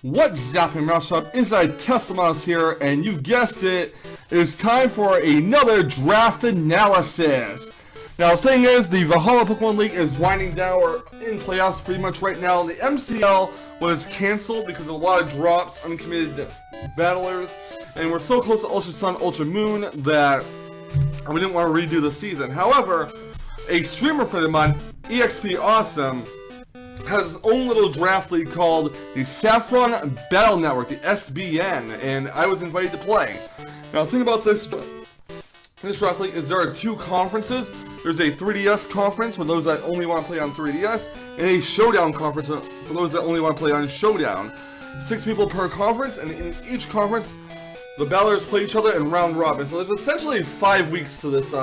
What's zapping, Mousetrap? Inside Teslamouse here, and you guessed it, it's time for another draft analysis. Now, the thing is, the Valhalla Pokemon League is winding down. We're in playoffs pretty much right now. The MCL was canceled because of a lot of drops, uncommitted battlers, and we're so close to Ultra Sun, Ultra Moon that we didn't want to redo the season. However, a streamer friend of mine, EXP Awesome, has his own little draft league called the Saffron Battle Network, the SBN, and I was invited to play. Now, the thing about this draft league is there are two conferences. There's a 3DS conference for those that only want to play on 3DS, and a Showdown conference for those that only want to play on Showdown. 6 people per conference, and in each conference, the battlers play each other in round robin. So there's essentially 5 weeks to this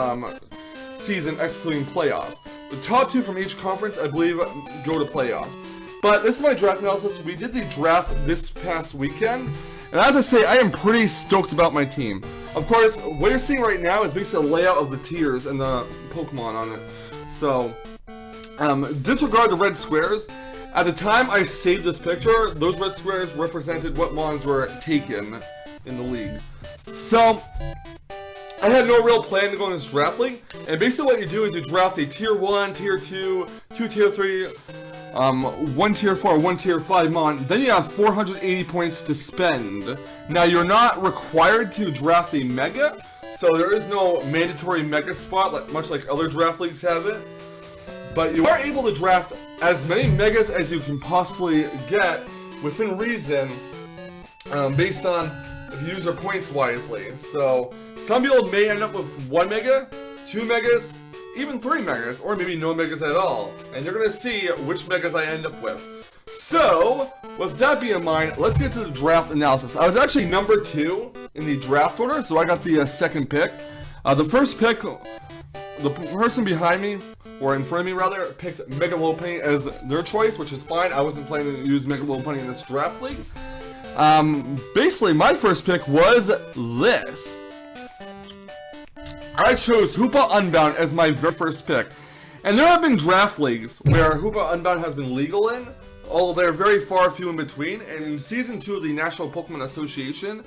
season, excluding playoffs. The top 2 from each conference, I believe, go to playoffs. But this is my draft analysis. We did the draft this past weekend, and I have to say, I am pretty stoked about my team. Of course, what you're seeing right now is basically a layout of the tiers and the Pokemon on it. So, disregard the red squares. At the time I saved this picture, those red squares represented what mons were taken in the league. So, I had no real plan to go in this draft league, and basically what you do is you draft a tier 1, tier 2, 2 tier 3, 1 tier 4, 1 tier 5 mon, then you have 480 points to spend. Now you're not required to draft a mega, so there is no mandatory mega spot, much like other draft leagues have it. But you are able to draft as many megas as you can possibly get within reason, based on if you use your points wisely. So some people may end up with 1 mega, 2 megas, even 3 megas, or maybe no megas at all. And you're going to see which megas I end up with. So, with that being in mind, let's get to the draft analysis. I was actually number 2 in the draft order, so I got the second pick. The first pick, the person behind me, or in front of me rather, picked Mega Lopunny as their choice, which is fine. I wasn't planning to use Mega Lopunny in this draft league. Basically, my first pick was this. I chose Hoopa Unbound as my very first pick. And there have been draft leagues where Hoopa Unbound has been legal in, although they're very far few in between. And in Season 2 of the National Pokemon Association,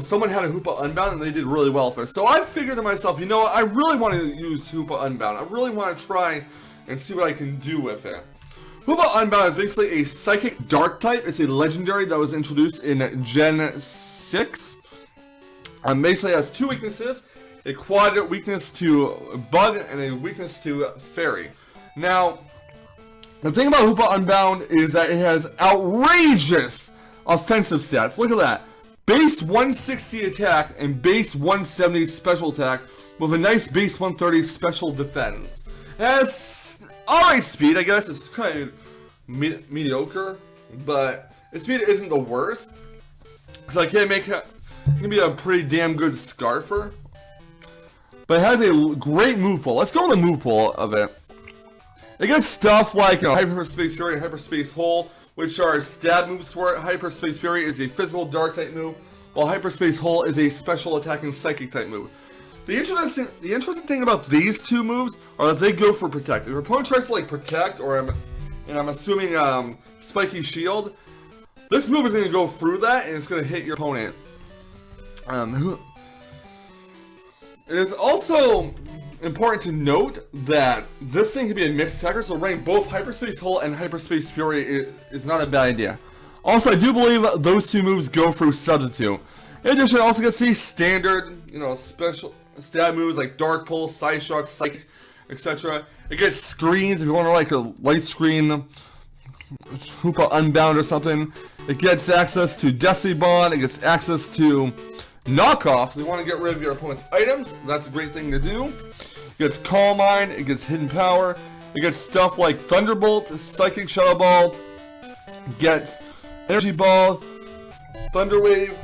someone had a Hoopa Unbound and they did really well for it. So I figured to myself, you know what, I really want to use Hoopa Unbound. I really want to try and see what I can do with it. Hoopa Unbound is basically a Psychic Dark type. It's a legendary that was introduced in Gen 6. Basically has 2 weaknesses. A quad weakness to Bug and a weakness to Fairy. Now, the thing about Hoopa Unbound is that it has outrageous offensive stats. Look at that. Base 160 attack and base 170 special attack with a nice base 130 special defense. It has alright speed, I guess. It's kind of mediocre, but its speed isn't the worst. So I can make it can be a pretty damn good Scarfer. But it has a great move pool. Let's go to the move pool of it. It gets stuff like Hyperspace Fury and Hyperspace Hole, which are stab moves for it. Hyperspace Fury is a physical dark type move, while Hyperspace Hole is a special attacking psychic type move. The interesting thing about these two moves are that they go for protect. If your opponent tries to like protect, or I'm assuming Spiky Shield, this move is going to go through that and it's going to hit your opponent. It is also important to note that this thing can be a mixed attacker, so running both Hyperspace Hole and Hyperspace Fury is not a bad idea. Also, I do believe those two moves go through Substitute. In addition, it also gets these standard, special stab moves like Dark Pulse, Side Shock, Psychic, etc. It gets screens if you want to like a light screen, Hoopa Unbound or something. It gets access to Destiny Bond, it gets access to knockoffs. You want to get rid of your opponent's items, that's a great thing to do. It gets Calm Mind, it gets Hidden Power, it gets stuff like Thunderbolt, Psychic Shadow Ball, gets Energy Ball, Thunder Wave,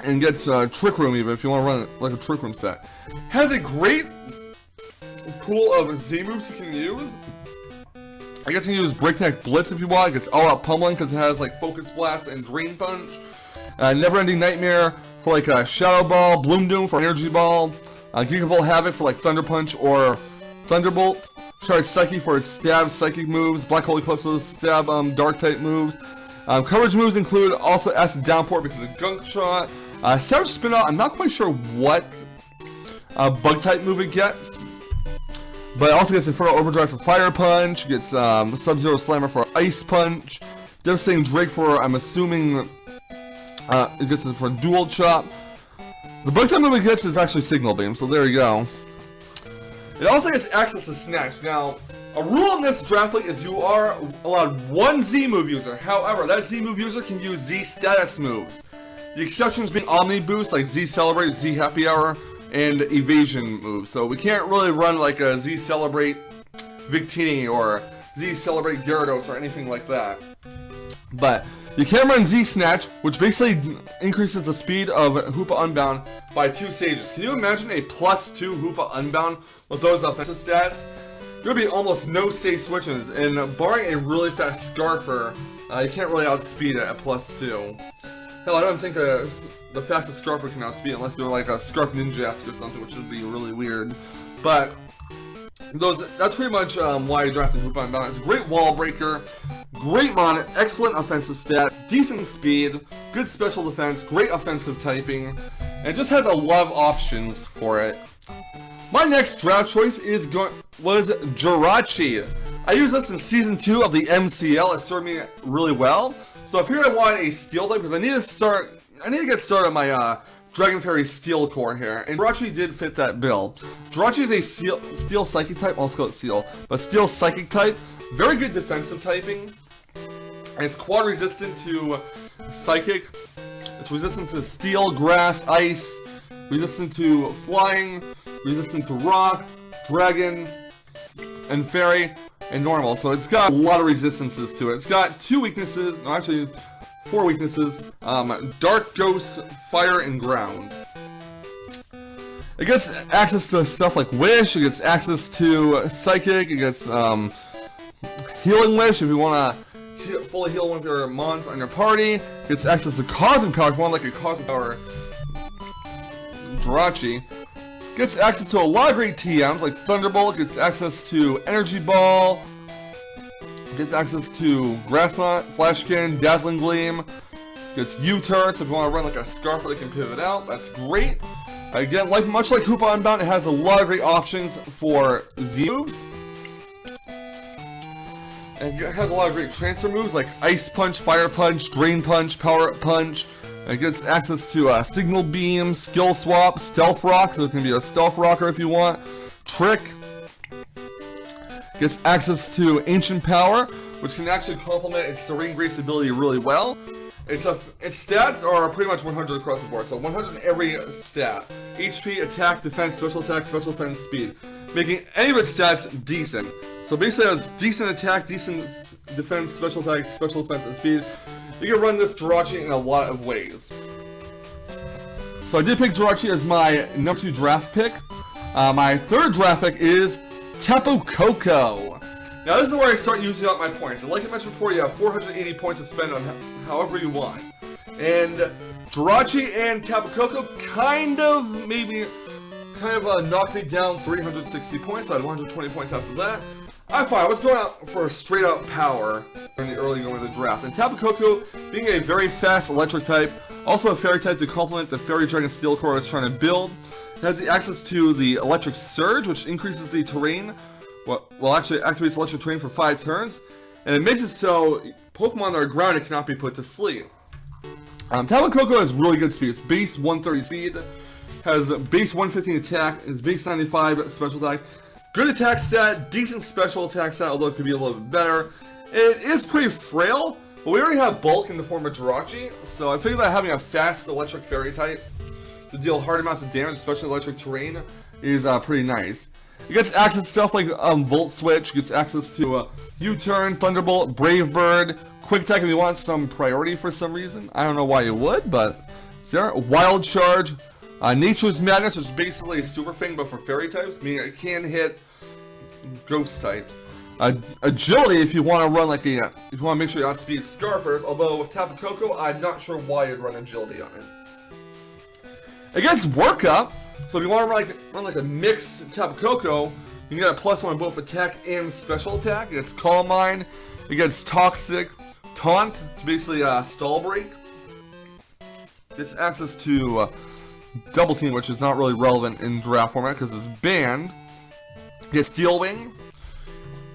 and gets Trick Room even if you want to run it like a Trick Room set. Has a great pool of Z moves you can use. I guess you can use Breakneck Blitz if you want. It gets All Out Pummeling because it has like Focus Blast and Drain Punch. Never Ending Nightmare for like a Shadow Ball, Bloom Doom for Energy Ball, Gigavolt Havoc for like Thunder Punch or Thunderbolt, Charge Psyche for its stab psychic moves, Black Hole Eclipse for stab dark type moves, Coverage moves include also Acid Downpour because of Gunk Shot. Savage Spin Out, I'm not quite sure what Bug type move it gets. But it also gets Infernal Overdrive for Fire Punch, it gets Sub-Zero Slammer for Ice Punch, Devastating Drake for, I'm assuming, it gets it for Dual Chop. The Bug type move it gets is actually Signal Beam, so there you go. It also gets access to Snatch. Now, a rule in this draft league is you are allowed one Z move user. However, that Z move user can use Z status moves. The exceptions being Omni Boost, like Z Celebrate, Z Happy Hour, and Evasion moves. So we can't really run like a Z Celebrate Victini or Z Celebrate Gyarados or anything like that. But you can run Z Snatch, which basically increases the speed of Hoopa Unbound by 2 stages. Can you imagine a +2 Hoopa Unbound with those offensive stats? There would be almost no stage switches, and barring a really fast Scarfer, you can't really outspeed it at +2. Hell, I don't think the fastest Scarfer can outspeed unless you're like a Scarf Ninja-esque or something, which would be really weird. But that's pretty much why I drafted Hoopa Unbound. It's a great wall breaker, great mon, excellent offensive stats, decent speed, good special defense, great offensive typing, and it just has a lot of options for it. My next draft choice was Jirachi. I used this in Season 2 of the MCL. It served me really well. So if here I want a Steel type, because I need to get started on my Dragon Fairy Steel core here, and Jirachi did fit that bill. Jirachi is a Steel Psychic type, I'll call it Steel, but Steel Psychic type, very good defensive typing, and it's quad resistant to Psychic, it's resistant to Steel, Grass, Ice, resistant to Flying, resistant to Rock, Dragon, and Fairy, and Normal, so it's got a lot of resistances to it. It's got 2 weaknesses, no, actually 4 weaknesses, Dark, Ghost, Fire, and Ground. It gets access to stuff like Wish, it gets access to Psychic, it gets Healing Wish if you want to fully heal one of your mons on your party, it gets access to Cosmic Power if you want like a Cosmic Power Jirachi. Gets access to a lot of great TMs like Thunderbolt, gets access to Energy Ball, gets access to Grass Knot, Flashkin, Dazzling Gleam, gets U-Turrets if you want to run like a Scarfer that can pivot out, that's great. Again, much like Hoopa Unbound, it has a lot of great options for Z moves. And it has a lot of great transfer moves like Ice Punch, Fire Punch, Drain Punch, Power Up Punch. It gets access to Signal Beam, Skill Swap, Stealth Rock, so it can be a Stealth Rocker if you want, Trick. Gets access to Ancient Power, which can actually complement its Serene Grace ability really well. Its stats are pretty much 100 across the board, so 100 in every stat. HP, attack, defense, special defense, speed. Making any of its stats decent. So basically it has decent attack, decent defense, special attack, special defense, and speed. You can run this Jirachi in a lot of ways. So I did pick Jirachi as my number 2 draft pick. My 3rd draft pick is Tapu KOCO. Now this is where I start using up my points. And like I mentioned before, you have 480 points to spend on however you want. And Jirachi and Tapu KOCO kind of knocked me down 360 points. So I had 120 points after that. I was going out for a straight up power in the early going of the draft. And Tapu KOCO, being a very fast electric type, also a fairy type to complement the Fairy Dragon Steel core I was trying to build, it has the access to the Electric Surge, which increases the terrain, actually activates electric terrain for 5 turns, and it makes it so Pokemon that are grounded cannot be put to sleep. Tapu KOCO has really good speed. It's base 130 speed, has base 115 attack, is base 95 special attack. Good attack stat, decent special attack stat, although it could be a little bit better. It is pretty frail, but we already have bulk in the form of Jirachi, so I figured that having a fast electric fairy type to deal hard amounts of damage, especially electric terrain, is pretty nice. It gets access to stuff like Volt Switch, gets access to U-Turn, Thunderbolt, Brave Bird, Quick Attack if you want some priority for some reason. I don't know why you would, but it's there. Wild Charge, Nature's Madness, which is basically a super thing but for fairy types, meaning it can hit ghost types. Agility if you want to run if you want to make sure you outspeed Scarfers, although with Tapu KOCO, I'm not sure why you'd run Agility on it. It gets Work Up, so if you want to run like a mixed Tapu KOCO, you can get a +1 on both attack and special attack. It gets Calm Mind, it gets Toxic, Taunt to basically stall break. Gets access to Double Team, which is not really relevant in draft format because it's banned. It gets Steel Wing.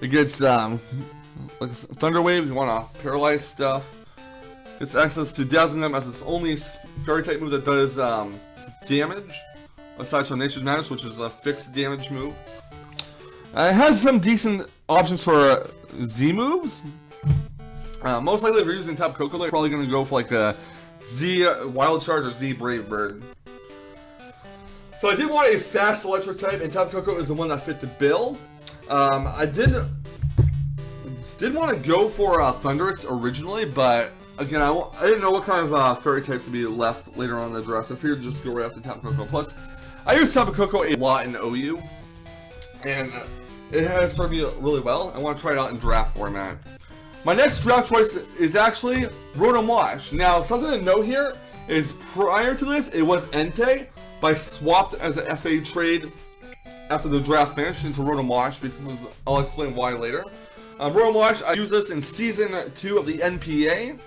It gets like Thunder Wave if you want to paralyze stuff. Gets access to Dazzling Them as its only fairy type move that does damage, aside from Nature's Madness, which is a fixed damage move. It has some decent options for Z moves. Most likely, if you're using Tapu Koko, you're probably going to go for like a Z Wild Charge or Z Brave Bird. So I did want a fast electric type, and Tapu Koko is the one that fit the bill. I did want to go for Thundurus originally, but again, I didn't know what kind of fairy types would be left later on in the draft, so I figured just go right after Tapu Koko. Plus, I use Tapu Koko a lot in OU, and it has served me really well. I want to try it out in draft format. My next draft choice is actually Rotomwash. Now, something to note here is prior to this, it was Entei, but I swapped as an FA trade after the draft finished into Rotomwash because I'll explain why later. Rotomwash, I use this in Season 2 of the NPA.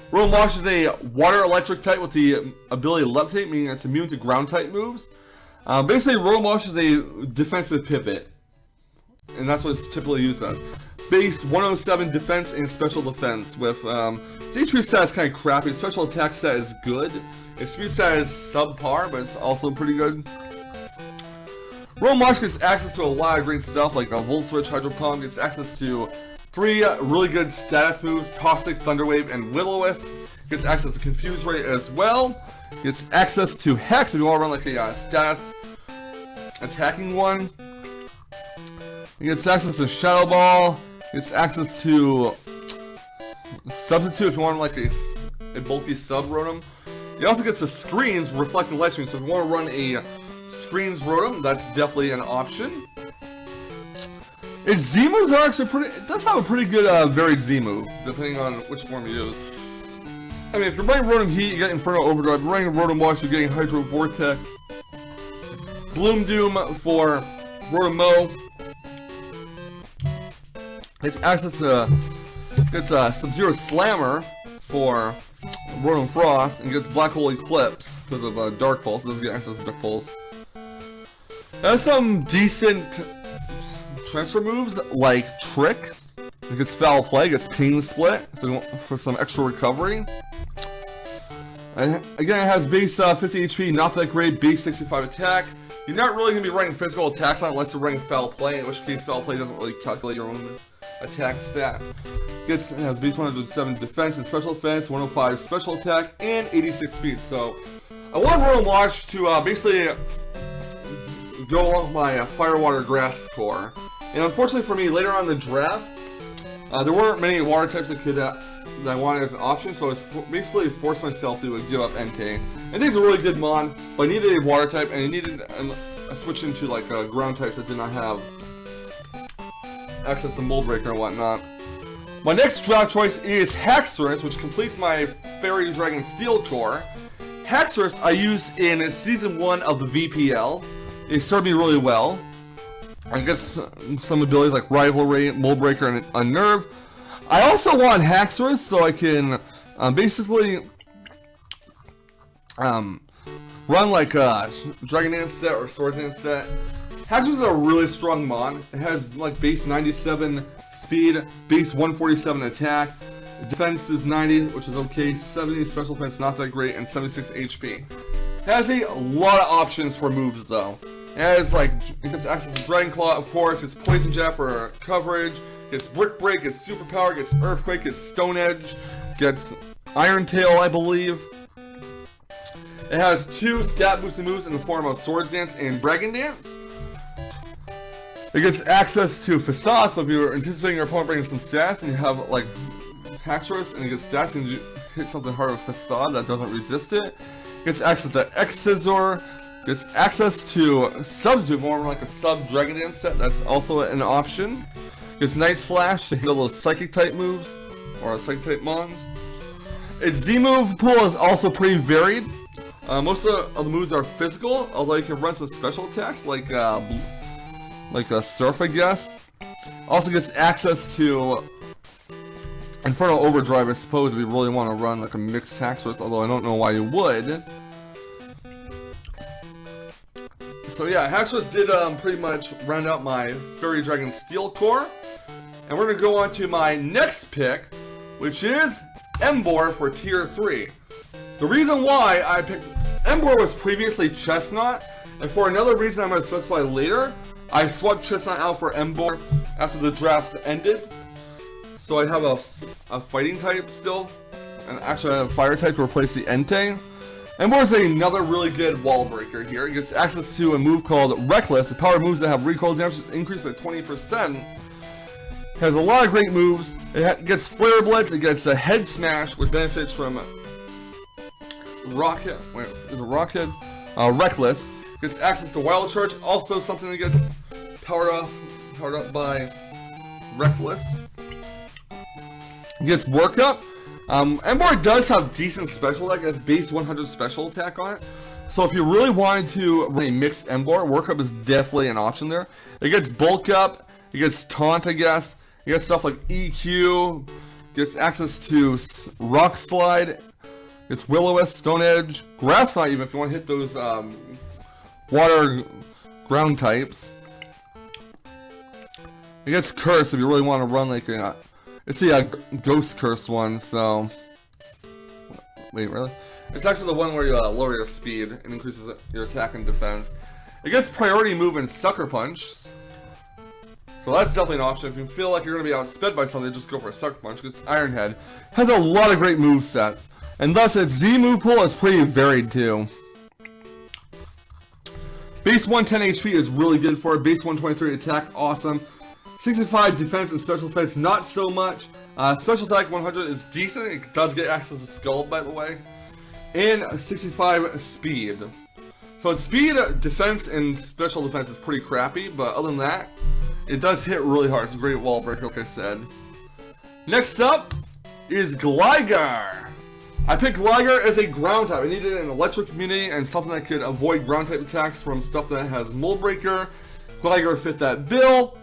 Rotomwash is a water electric type with the ability to levitate, meaning it's immune to ground type moves. Basically, Rotomwash is a defensive pivot, and that's what it's typically used as. Base 107 defense and special defense with its HP stat is kind of crappy. Special attack stat is good. Its speed stat is subpar, but it's also pretty good. Rotomwash gets access to a lot of great stuff like a Volt Switch, Hydro Pump. Gets access to 3 really good status moves: Toxic, Thunder Wave, and Will-O-Wisp. Gets access to Confuse Ray as well. Gets access to Hex if you want to run like a status attacking one. It gets access to Shadow Ball. Gets access to Substitute if you want like a bulky sub Rotom. It also gets the Screens, Reflecting Light Screen, so if you want to run a Screens Rotom, that's definitely an option. Its Z moves are actually pretty. It does have a pretty good varied Z move, depending on which form you use. I mean, if you're running Rotom Heat, you get Inferno Overdrive. If you're running Rotomwash, you're getting Hydro Vortex. Bloom Doom for Rotomo. It's access to Sub-Zero Slammer for Rotom Frost, and gets Black Hole Eclipse because of Dark Pulse. It doesn't get access to Dark Pulse. It has some decent transfer moves like Trick. It gets Foul Play, gets Pain Split, so for some extra recovery. And again, it has base 50 HP, not that great, base 65 attack. You're not really going to be running physical attacks on it unless you're running Foul Play, in which case Foul Play doesn't really calculate your own attack stat. It has base 107 defense and special defense, 105 special attack, and 86 speed. So I want Rotomwash to basically go along with my Fire, Water, Grass core. And unfortunately for me, later on in the draft, there weren't many water types that I wanted as an option, so I basically forced myself to give up Entei. Entei's a really good mon, but I needed a water type, and I needed a switch into like ground types that did not have access to Mold Breaker and whatnot. My next draft choice is Hexerin, which completes my Fairy Dragon Steel core. Hexerin I used in Season 1 of the VPL. It served me really well. I guess some abilities like Rivalry, Mold Breaker, and Unnerve. I also want Hexerin so I can basically run like a Dragon Dance set or Swords Dance set. Hexerin is a really strong mon. It has like base 97 speed, base 147 attack. Defense is 90, which is okay. 70 special defense, not that great, and 76 HP. It has a lot of options for moves though. It has like, it gets access to Dragon Claw, of course. It's Poison Jab for coverage. Gets Brick Break, gets Superpower, gets Earthquake, gets Stone Edge, gets Iron Tail, I believe. It has 2 stat boosting moves in the form of Swords Dance and Dragon Dance. It gets access to Facade, so if you're anticipating your opponent bringing some stats and you have like Hexerin and it gets stats and you hit something hard with Facade that doesn't resist it. It gets access to X-Scissor. Gets access to Substitute, more like a sub Dragon Dance set, that's also an option. Gets Night Slash to handle those Psychic type moves, or Psychic type mons. Its Z move pool is also pretty varied. Most of the moves are physical, although you can run some special attacks like a Surf, I guess. Also gets access to Infernal Overdrive, I suppose, if you really want to run like a mixed Hexerin, although I don't know why you would. So yeah, Hexerin did pretty much round out my Fairy Dragon Steel Core. And we're going to go on to my next pick, which is Emboar for Tier 3. The reason why I picked Emboar was previously Chestnut, and for another reason I'm going to specify later, I swapped Chestnut out for Emboar after the draft ended. So I have a fighting type still, and actually I have a fire type to replace the Entei. Emboar is another really good wall breaker here. It gets access to a move called Reckless. The power moves that have recoil damage increased by 20%. Has a lot of great moves. It gets Flare Blitz. It gets a Head Smash, which benefits from Rocket. Wait, is it Rocket? Reckless. Gets access to Wild Charge. Also something that gets powered up by Reckless. It gets Workup. Emboar does have decent special attack. It has base 100 special attack on it. So if you really wanted to run a mixed Emboar, Workup is definitely an option there. It gets Bulk Up. It gets Taunt, I guess. You get stuff like EQ, gets access to Rock Slide, gets Will-O-Wisp, Stone Edge, Grass Knot even if you want to hit those water ground types. It gets Curse if you really want to run like a, it's the Ghost Curse one, so, wait, really? It's actually the one where you lower your speed and increases your attack and defense. It gets Priority Move and Sucker Punch. So that's definitely an option. If you feel like you're going to be outsped by something, just go for a Sucker Punch, because Iron Head has a lot of great move sets. And thus its Z move pool is pretty varied too. Base 110 HP is really good for it. Base 123 attack, awesome. 65 defense and special defense, not so much. Special attack 100 is decent. It does get access to Skull, by the way. And 65 speed. So its speed, defense, and special defense is pretty crappy, but other than that, it does hit really hard. It's a great wall breaker, like I said. Next up is Gligar. I picked Gligar as a ground type. I needed an electric immunity and something that could avoid ground type attacks from stuff that has Mold Breaker. Gligar fit that bill.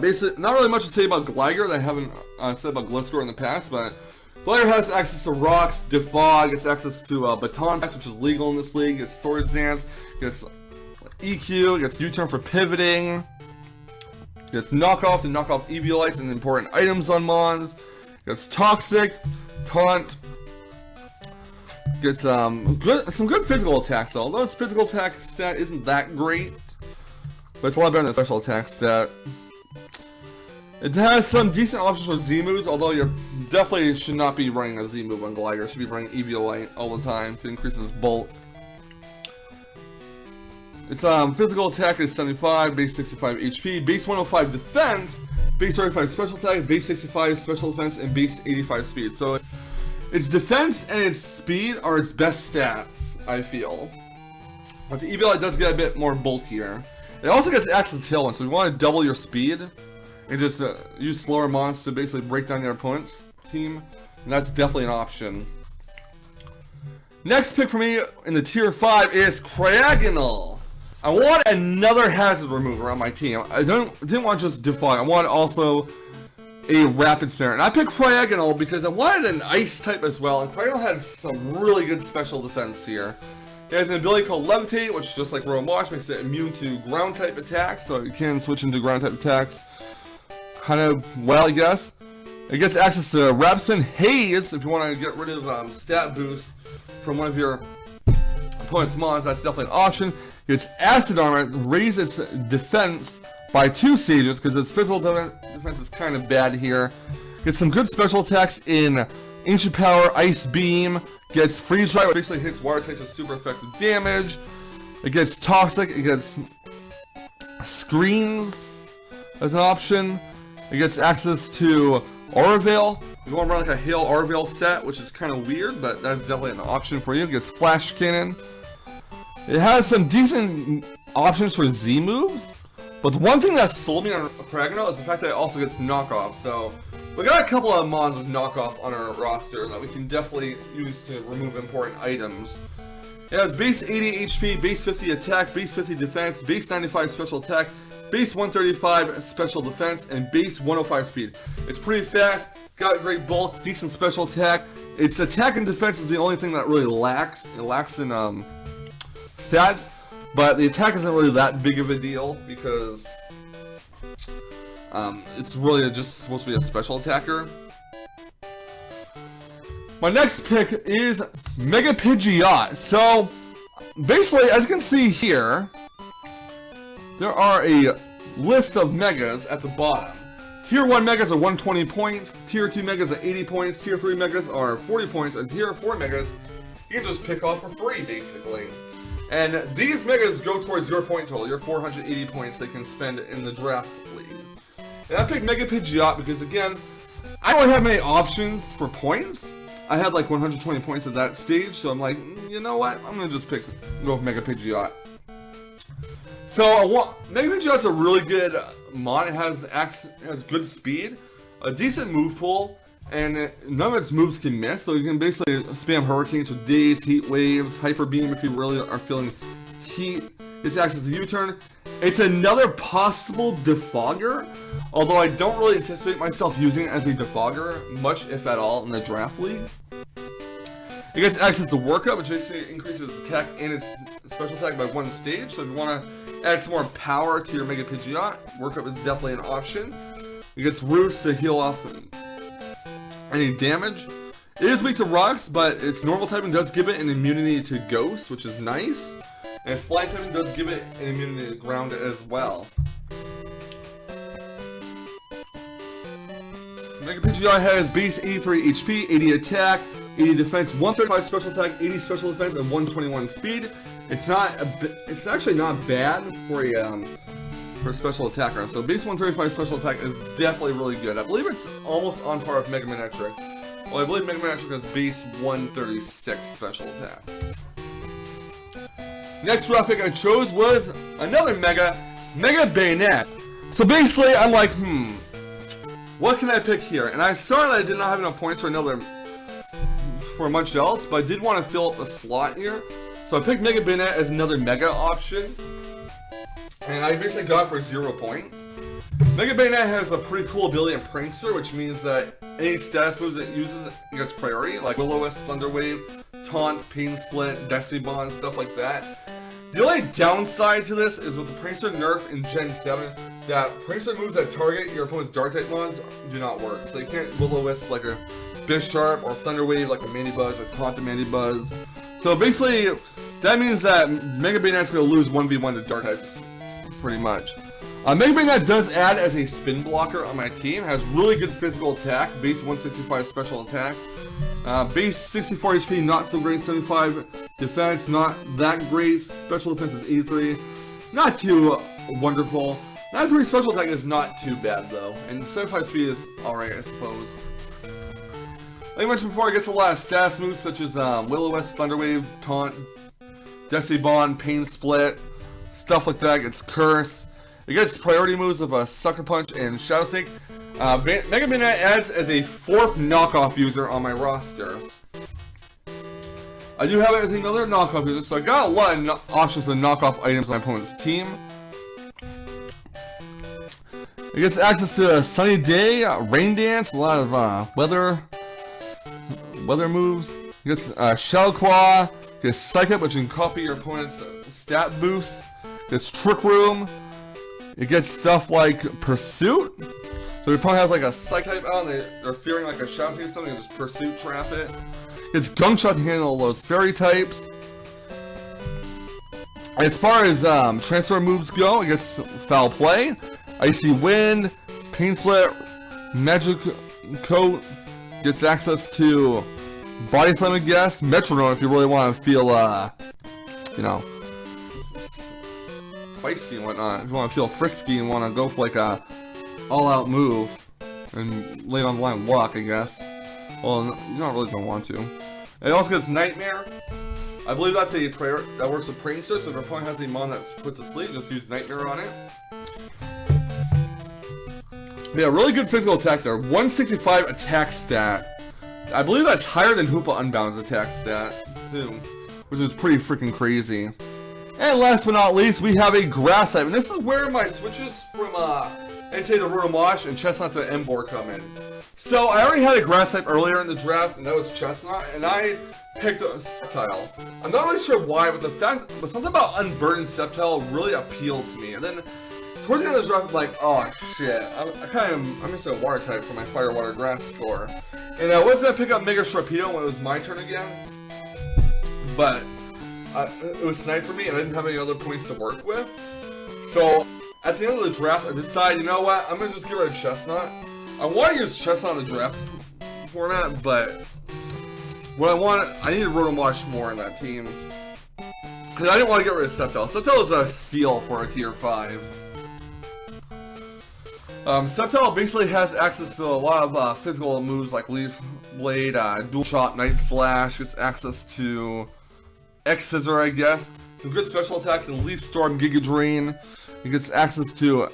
Basically, not really much to say about Gligar that I haven't said about Gliscor in the past, but Gligar has access to Rocks, Defog, gets access to Baton Pass, which is legal in this league, gets Swords Dance, gets EQ, gets U-Turn for pivoting. Gets knockoff to knock off Eviolites and important items on Mons. Gets Toxic, Taunt. Gets some good physical attacks though. Although its physical attack stat isn't that great, but it's a lot better than the special attack stat. It has some decent options for Z moves, although you definitely should not be running a Z move on Gligar. You should be running Eviolite all the time to increase its bulk. Its physical attack is 75, base 65 HP, base 105 defense, base 35 special attack, base 65 special defense, and base 85 speed. So its defense and its speed are its best stats, I feel. But the Eviolite does get a bit more bulkier. It also gets access to Tailwind, so if you want to double your speed and just use slower monsters to basically break down your opponent's team, and that's definitely an option. Next pick for me in the tier 5 is Kraggen. I want another hazard remover on my team. I didn't want just Defog. I want also a Rapid Snare. And I picked Kraggen because I wanted an Ice type as well. And Kraggen had some really good special defense here. It has an ability called Levitate, which just like Rotomwash makes it immune to ground type attacks. So you can switch into ground type attacks kind of well, I guess. It gets access to Rapid Haze if you want to get rid of stat boost from one of your opponent's mons. That's definitely an option. Its Acid Armor raises its defense by 2 stages because its physical defense is kind of bad here. Gets some good special attacks in Ancient Power, Ice Beam. Gets Freeze Dry, which basically hits water types with super effective damage. It gets Toxic. It gets Screens as an option. It gets access to Aura Veil. If you want to run like a Hail Aura Veil set, which is kind of weird, but that's definitely an option for you. It gets Flash Cannon. It has some decent options for Z moves, but the one thing that sold me on Kraggen is the fact that it also gets knockoff. So we got a couple of mons with knockoff on our roster that we can definitely use to remove important items. It has base 80 HP, base 50 attack, base 50 defense, base 95 special attack, base 135 special defense, and base 105 speed. It's pretty fast, got great bulk, decent special attack. Its attack and defense is the only thing that really lacks. It lacks in stats, but the attack isn't really that big of a deal because it's really just supposed to be a special attacker. My next pick is Mega Pidgeot. So, basically, as you can see here, there are a list of Megas at the bottom. Tier 1 Megas are 120 points, Tier 2 Megas are 80 points, Tier 3 Megas are 40 points, and Tier 4 Megas you can just pick off for free, basically. And these Megas go towards your point total, your 480 points they can spend in the draft league. And I picked Mega Pidgeot because, again, I don't really have many options for points. I had like 120 points at that stage, so I'm like, you know what? I'm gonna just go with Mega Pidgeot. So Mega Pidgeot's a really good mon. It has good speed, a decent move pool, and none of its moves can miss. So you can basically spam Hurricanes for days, Heat Waves, Hyper Beam if you really are feeling heat. It's access to U-turn. It's another possible defogger, although I don't really anticipate myself using it as a defogger, much if at all, in the draft league. It gets access to Workup, which basically increases its attack and its special attack by 1 stage. So if you want to add some more power to your Mega Pidgeot, Workup is definitely an option. It gets Roost to heal off any damage. It is weak to rocks, but its normal typing does give it an immunity to Ghost, which is nice. And its flying typing does give it an immunity to ground as well. Mega Pidgeot has base 83 HP, 80 attack, 80 defense, 135 special attack, 80 special defense, and 121 speed. It's actually not bad for a special attacker. So base 135 special attack is definitely really good. I believe it's almost on par with Mega Manectric. Well, I believe Mega Manectric has base 136 special attack. Next draft pick I chose was another Mega Beignet. So basically, I'm like, what can I pick here? And I saw that I did not have enough points for much else, but I did want to fill up the slot here. So I picked Mega Beignet as another Mega option. And I basically got it for 0 points. Mega Beignet has a pretty cool ability in Prankster, which means that any status moves it uses gets priority, like Will-O-Wisp, Thunder Wave, Taunt, Pain Split, Decibon, stuff like that. The only downside to this is with the Prankster nerf in Gen 7, that Prankster moves that target your opponent's Dark-type mons do not work. So you can't Will-O-Wisp like a Bisharp or Thunder Wave like a Mandibuzz or Taunt a Mandibuzz. So basically, that means that Mega Baignet's going to lose 1v1 to Dark-types, pretty much. Mega Beignet does add as a spin blocker on my team, has really good physical attack, base 165 special attack, base 64 HP, not so great, 75 defense, not that great, special defense is 83, not too wonderful, 93 special attack is not too bad though, and 75 speed is alright I suppose. Like I mentioned before, it gets a lot of status moves such as Will-O-Wisp, Thunder Wave, Taunt, Decibon, Pain Split, stuff like that, it gets Curse. It gets priority moves of a Sucker Punch and Shadow Sneak. Mega Beignet adds as a 4th knockoff user on my roster. I do have it as another knockoff user, so I got a lot of options of knockoff items on my opponent's team. It gets access to a Sunny Day, Rain Dance, a lot of weather moves. It gets Shell Claw, it gets Psych Up, which can copy your opponent's stat boost. It gets Trick Room. It gets stuff like Pursuit. So your opponent has like a Psych type out and they're fearing like a Shadow Sneak or something, and just Pursuit trap it. It's Gunk Shot to handle those fairy types. As far as transfer moves go, it gets Foul Play, Icy Wind, Pain Split, Magic Coat, gets access to Body Slam, I guess, Metronome if you really want to feel, you know, feisty and whatnot. If you want to feel frisky and want to go for like a all-out move and lay it on the line and walk, I guess. Well, you're not really going to want to. It also gets Nightmare. I believe that's a prayer that works with Prankster, so if your opponent has a mon that's put to sleep, just use Nightmare on it. Yeah, really good physical attack there. 165 attack stat. I believe that's higher than Hoopa Unbound's attack stat, too, which is pretty freaking crazy. And last but not least, we have a Grass type, and this is where my switches from Entei to Rotomwash and Chestnut to Emboar come in. So I already had a grass type earlier in the draft, and that was Chestnut, and I picked a Sceptile. I'm not really sure why, but something about Unburdened Sceptile really appealed to me. And then towards the end of the draft, I'm like, oh shit, I'm missing a water type for my Fire, Water, Grass score. And I was gonna pick up Mega Sharpedo when it was my turn again, but it was sniped for me, and I didn't have any other points to work with. So at the end of the draft, I decided, you know what, I'm gonna just get rid of Chestnut. I want to use Chestnut in the draft format, but what I needed Rotomwash more in that team. Because I didn't want to get rid of Sceptile. Sceptile is a steal for a tier 5. Sceptile basically has access to a lot of physical moves like Leaf Blade, Dual Shot, Night Slash, gets access to X Scissor, I guess. Some good special attacks in Leaf Storm, Giga Drain. He gets access to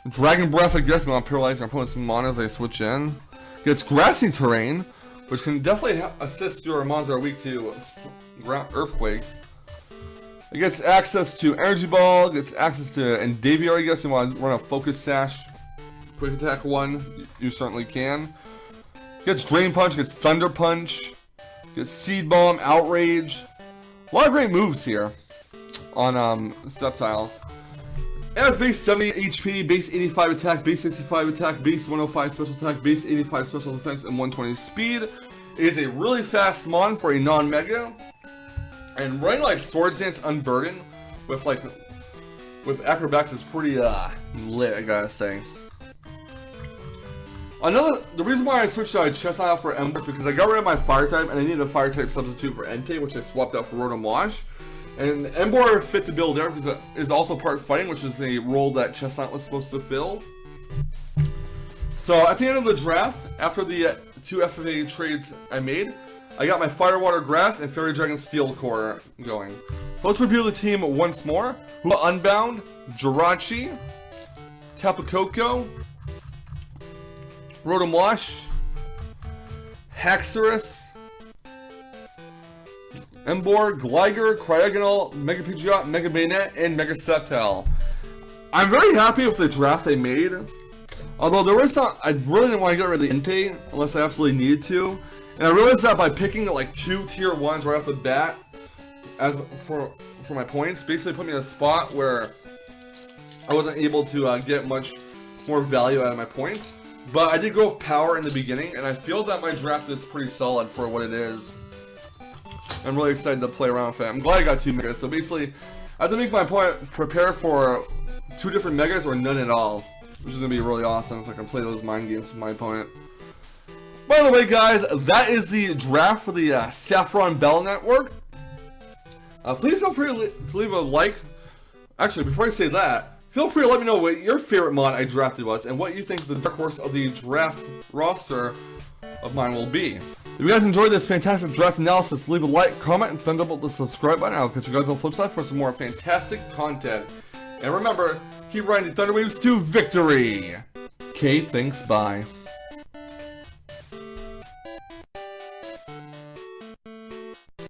Dragon Breath, I guess, but I'm paralyzing our opponent's mana as I switch in. Gets Grassy Terrain, which can definitely assist your mons that are weak to Earthquake. It gets access to Energy Ball, gets access to Endaviar, I guess. You want to run a Focus Sash, Quick Attack 1, you certainly can. Gets Drain Punch, gets Thunder Punch, gets Seed Bomb, Outrage. A lot of great moves here on Sceptile. It has base 70 HP, base 85 attack, base 65 attack, base 105 special attack, base 85 special defense, and 120 speed. It is a really fast mon for a non-mega. And running like Swords Dance Unburdened with Acrobatics is pretty lit, I gotta say. The reason why I switched out Chestnut out for Ember is because I got rid of my Fire type and I needed a Fire type substitute for Entei, which I swapped out for Rotomwash. And Ember fit the bill there because it is also part fighting, which is a role that Chestnut was supposed to fill. So at the end of the draft, after the 2 FFA trades I made, I got my Fire, Water, Grass, and Fairy Dragon Steel core going. So let's review the team once more. Hoopa Unbound, Jirachi, KOCO, Rotomwash, Hexerin, Ember, Gligar, Kraggen, Mega Pidgeot, Mega Beignet, and Mega Sceptile. I'm very happy with the draft they made. Although I really didn't want to get rid of the Entei unless I absolutely needed to. And I realized that by picking like 2 tier 1s right off the bat for my points, basically put me in a spot where I wasn't able to get much more value out of my points. But I did go with power in the beginning, and I feel that my draft is pretty solid for what it is. I'm really excited to play around with it. I'm glad I got 2 megas. So basically, I have to make my point prepare for 2 different megas or none at all, which is going to be really awesome if I can play those mind games with my opponent. By the way, guys, that is the draft for the Saffron Bell Network. Please feel free to leave a like. Actually, before I say that, feel free to let me know what your favorite mod I drafted was and what you think the dark horse of the draft roster of mine will be. If you guys enjoyed this fantastic draft analysis, leave a like, comment, and thunderbolt the subscribe button. I'll catch you guys on the flip side for some more fantastic content. And remember, keep riding the Thunder Waves to victory! Okay, thanks, bye.